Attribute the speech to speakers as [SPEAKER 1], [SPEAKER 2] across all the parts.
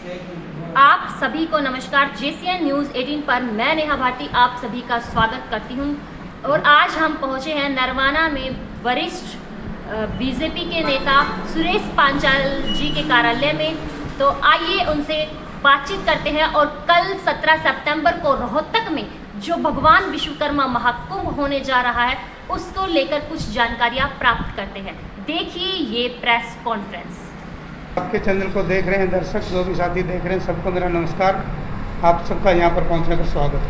[SPEAKER 1] आप सभी को नमस्कार। JCN न्यूज़ 18 पर मैं नेहा भाटी आप सभी का स्वागत करती हूं। और आज हम पहुंचे हैं नरवाना में वरिष्ठ बीजेपी के नेता सुरेश पांचाल जी के कार्यालय में। तो आइए उनसे बातचीत करते हैं और कल 17 सितंबर को रोहतक में जो भगवान विश्वकर्मा महाकुंभ होने जा रहा है उसको लेकर कुछ जानकारियां प्राप्त करते हैं। देखिए ये प्रेस कॉन्फ्रेंस।
[SPEAKER 2] आपके चैनल को देख रहे हैं दर्शक, जो भी साथी देख रहे हैं, सबको मेरा नमस्कार। आप सबका यहाँ पर पहुँचने का स्वागत है।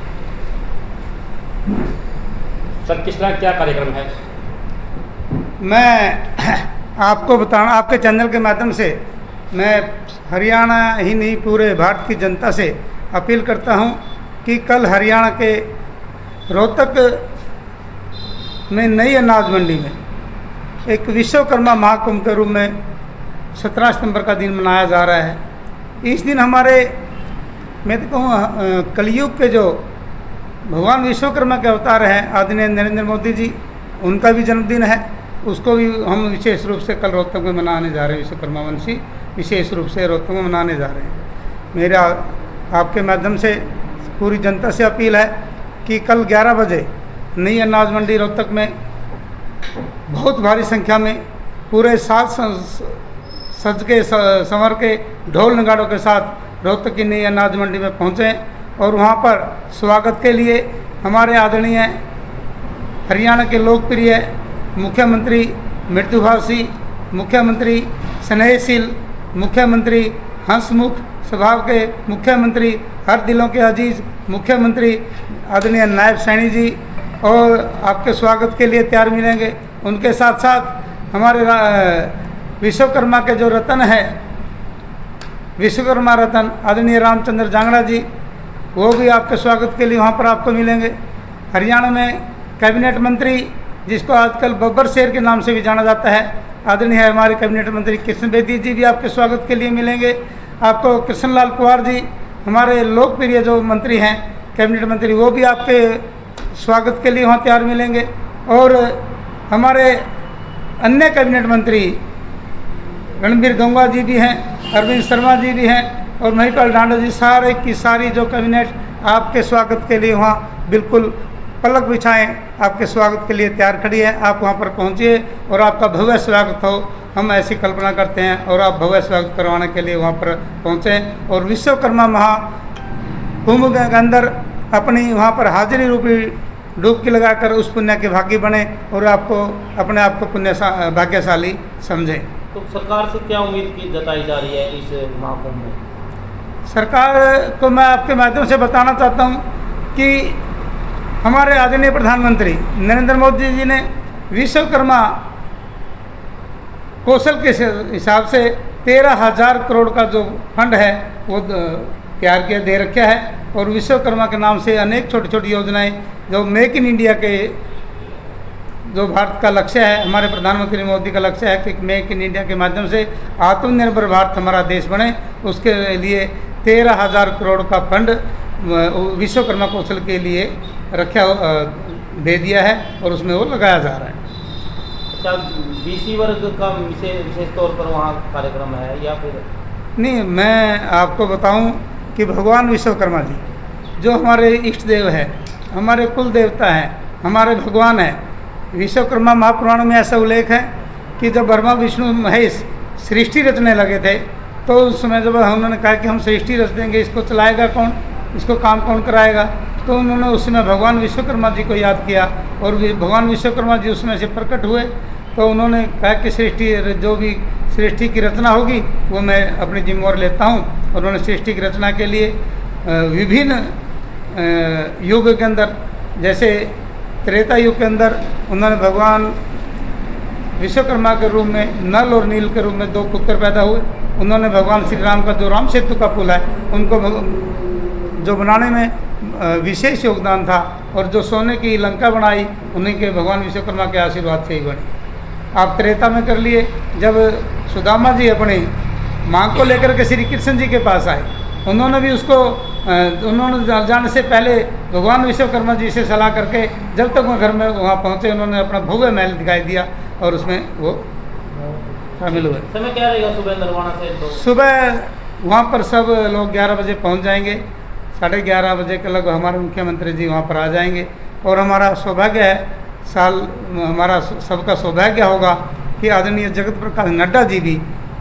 [SPEAKER 3] सर, किस तरह क्या कार्यक्रम है?
[SPEAKER 2] मैं आपको बताना, आपके चैनल के माध्यम से मैं हरियाणा ही नहीं पूरे भारत की जनता से अपील करता हूँ कि कल हरियाणा के रोहतक में नई अनाज मंडी में एक विश्वकर्मा महाकुंभ के रूप में 17 सितंबर का दिन मनाया जा रहा है। इस दिन हमारे, मैं तो कहूँ, कलयुग के जो भगवान विश्वकर्मा के अवतार हैं आदरणीय नरेंद्र मोदी जी, उनका भी जन्मदिन है। उसको भी हम विशेष रूप से कल रोहतक में मनाने जा रहे हैं। विश्वकर्मा वंशी विशेष रूप से रोहतक में मनाने जा रहे हैं। मेरा आपके माध्यम से पूरी जनता से अपील है कि कल 11 बजे नई अनाज मंडी रोहतक में बहुत भारी संख्या में पूरे सज के संवर के ढोल नगाड़ों के साथ रोहतक की नई अनाज मंडी में पहुँचें और वहाँ पर स्वागत के लिए हमारे आदरणीय हरियाणा के लोकप्रिय मुख्यमंत्री मृदुभाषी, मुख्यमंत्री स्नेहशील, मुख्यमंत्री हंसमुख स्वभाव के मुख्यमंत्री, हर दिलों के अजीज मुख्यमंत्री आदरणीय नायब सैनी जी और आपके स्वागत के लिए तैयार मिलेंगे। उनके साथ साथ हमारे विश्वकर्मा के जो रत्न है, विश्वकर्मा रत्न आदरणीय रामचंद्र जांगड़ा जी, वो भी आपके स्वागत के लिए वहाँ पर आपको मिलेंगे। हरियाणा में कैबिनेट मंत्री, जिसको आजकल बब्बर शेर के नाम से भी जाना जाता है, आदरणीय हमारे कैबिनेट मंत्री कृष्ण बेदी जी भी आपके स्वागत के लिए मिलेंगे। आपको कृष्णलाल कुमार जी, हमारे लोकप्रिय जो मंत्री हैं कैबिनेट मंत्री, वो भी आपके स्वागत के लिए वहाँ तैयार मिलेंगे। और हमारे अन्य कैबिनेट मंत्री रणबीर गंगवा जी भी हैं, अरविंद शर्मा जी भी हैं और महिपाल डांडा जी, सारे की सारी जो कैबिनेट आपके स्वागत के लिए वहाँ बिल्कुल पलक बिछाएं आपके स्वागत के लिए तैयार खड़ी है। आप वहाँ पर पहुँचिए और आपका भव्य स्वागत हो, हम ऐसी कल्पना करते हैं और आप भव्य स्वागत करवाने के लिए वहाँ पर पहुँचें और विश्वकर्मा महाकुंभ के अंदर अपनी वहाँ पर हाजिरी रूपी डुबकी लगाकर उस पुण्य के भागी बने और आपको अपने आप को पुण्य भाग्यशाली समझें।
[SPEAKER 3] तो सरकार से क्या उम्मीद की जताई जा रही है इस महाकुंभ में?
[SPEAKER 2] सरकार को मैं आपके माध्यम से बताना चाहता हूँ कि हमारे आदरणीय प्रधानमंत्री नरेंद्र मोदी जी ने विश्वकर्मा कौशल के हिसाब से 13,000 करोड़ का जो फंड है वो तैयार किया दे रखा है और विश्वकर्मा के नाम से अनेक छोटी छोटी योजनाएं, जो मेक इन इंडिया के जो भारत का लक्ष्य है, हमारे प्रधानमंत्री मोदी का लक्ष्य है कि मेक इन इंडिया के माध्यम से आत्मनिर्भर भारत हमारा देश बने, उसके लिए 13,000 करोड़ का फंड विश्वकर्मा कौशल के लिए दे दिया है और उसमें वो लगाया जा रहा है।
[SPEAKER 3] क्या BC वर्ग का विशेष तौर पर वहाँ कार्यक्रम है या फिर
[SPEAKER 2] नहीं? मैं आपको बताऊं कि भगवान विश्वकर्मा जी जो हमारे इष्ट देव है, हमारे कुल देवता हैं, हमारे भगवान हैं। विश्वकर्मा महापुराण में ऐसा उल्लेख है कि जब ब्रह्मा विष्णु महेश सृष्टि रचने लगे थे तो उस समय जब उन्होंने कहा कि हम सृष्टि रच देंगे, इसको चलाएगा कौन, इसको काम कौन कराएगा, तो उन्होंने उस समय भगवान विश्वकर्मा जी को याद किया और भगवान विश्वकर्मा जी उसमें से प्रकट हुए। तो उन्होंने कहा कि सृष्टि, जो भी सृष्टि की रचना होगी वो मैं अपनी जिम्मेवारी लेता हूँ। और उन्होंने सृष्टि की रचना के लिए विभिन्न युग के अंदर, जैसे त्रेता युग के अंदर उन्होंने भगवान विश्वकर्मा के रूप में नल और नील के रूप में 2 पुत्र पैदा हुए। उन्होंने भगवान श्री राम का जो राम सेतु का पुल है उनको जो बनाने में विशेष योगदान था और जो सोने की लंका बनाई उन्हीं के भगवान विश्वकर्मा के आशीर्वाद से ही बनी। आप त्रेता में कर लिए, जब सुदामा जी अपनी मांग को लेकर के श्री कृष्ण जी के पास आए, उन्होंने भी उसको उन्होंने जाने से पहले भगवान विश्वकर्मा जी से सलाह करके जब तक वो घर में वहाँ पहुँचे उन्होंने अपना भव्य महल दिखाई दिया और उसमें वो शामिल हुए।
[SPEAKER 3] समय क्या रहेगा सुबह नरवाना से?
[SPEAKER 2] सुबह वहाँ पर सब लोग 11 बजे पहुँच जाएंगे। 11:30 बजे के लगभग हमारे मुख्यमंत्री जी वहाँ पर आ जाएंगे और हमारा सौभाग्य है, हमारा सबका सौभाग्य होगा कि आदरणीय जगत प्रकाश नड्डा जी भी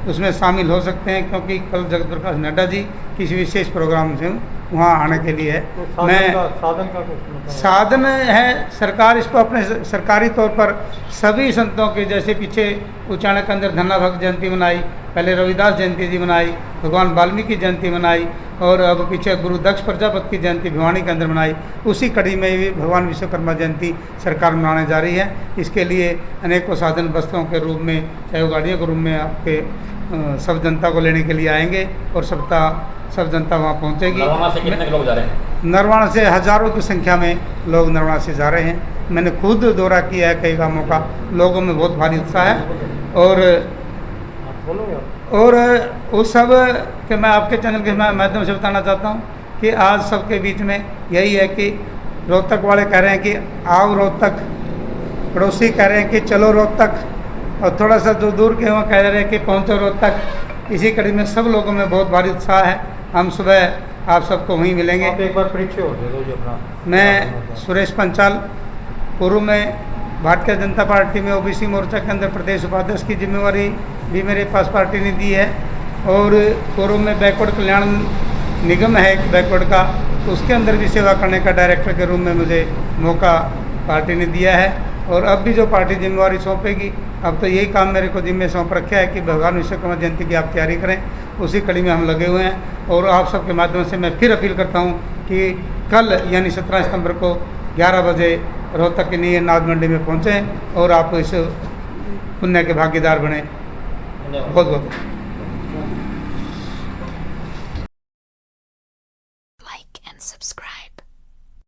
[SPEAKER 2] उसमें शामिल हो सकते हैं, क्योंकि कल जगत प्रकाश नड्डा जी किसी विशेष प्रोग्राम से वहाँ आने के लिए है।
[SPEAKER 3] तो साधन का कुछ मतलब
[SPEAKER 2] साधन है, सरकार इसको अपने सरकारी तौर पर सभी संतों के, जैसे पीछे उच्चारण के अंदर धन्ना भक्त जयंती मनाई, पहले रविदास जयंती जी मनाई, भगवान वाल्मीकि जयंती मनाई और अब पीछे गुरु दक्ष प्रजापति की जयंती भिवानी के अंदर मनाई, उसी कड़ी में भी भगवान विश्वकर्मा जयंती सरकार मनाने जा रही है। इसके लिए अनेकों साधन वस्तुओं के रूप में, चाहे वो गाड़ियों के रूप में आपके सब जनता को लेने के लिए आएंगे और सब जनता वहाँ पहुँचेगी।
[SPEAKER 4] नरवाना से कितने लोग जा रहे हैं?
[SPEAKER 2] नरवाना से हज़ारों की संख्या में लोग नरवाना से जा रहे हैं। मैंने खुद दौरा किया है कई गांवों का, लोगों में बहुत भारी उत्साह है। और उस सब के मैं आपके चैनल के माध्यम से बताना चाहता हूँ कि आज सबके बीच में यही है कि रोहतक वाले कह रहे हैं कि आओ रोहतक, पड़ोसी कह रहे हैं कि चलो रोहतक, और थोड़ा सा जो दूर के वहाँ कह रहे हैं कि पहुँचो रोहतक। इसी कड़ी में सब लोगों में बहुत भारी उत्साह है। हम सुबह आप सबको वहीं मिलेंगे।
[SPEAKER 3] आप एक बार परिचय हो दे दो जी अपना।
[SPEAKER 2] मैं सुरेश पंचाल, पूर्व में भारतीय जनता पार्टी में ओबीसी मोर्चा के अंदर प्रदेश उपाध्यक्ष की जिम्मेवारी भी मेरे पास पार्टी ने दी है, और पूर्व में बैकवर्ड कल्याण निगम है एक बैकवर्ड का, तो उसके अंदर भी सेवा करने का डायरेक्टर के रूप में मुझे मौका पार्टी ने दिया है। और अब भी जो पार्टी जिम्मेवारी सौंपेगी, अब तो यही काम मेरे को जिम्मे सौंप रखा है कि भगवान विश्वकर्मा जयंती की आप तैयारी करें, उसी कड़ी में हम लगे हुए हैं। और आप सबके माध्यम से मैं फिर अपील करता हूं कि कल यानी 17 सितंबर को 11 बजे रोहतक के लिए नाद मंडी में पहुँचें और आप इस पुण्य के भागीदार बने। बहुत बहुत
[SPEAKER 5] like and subscribe.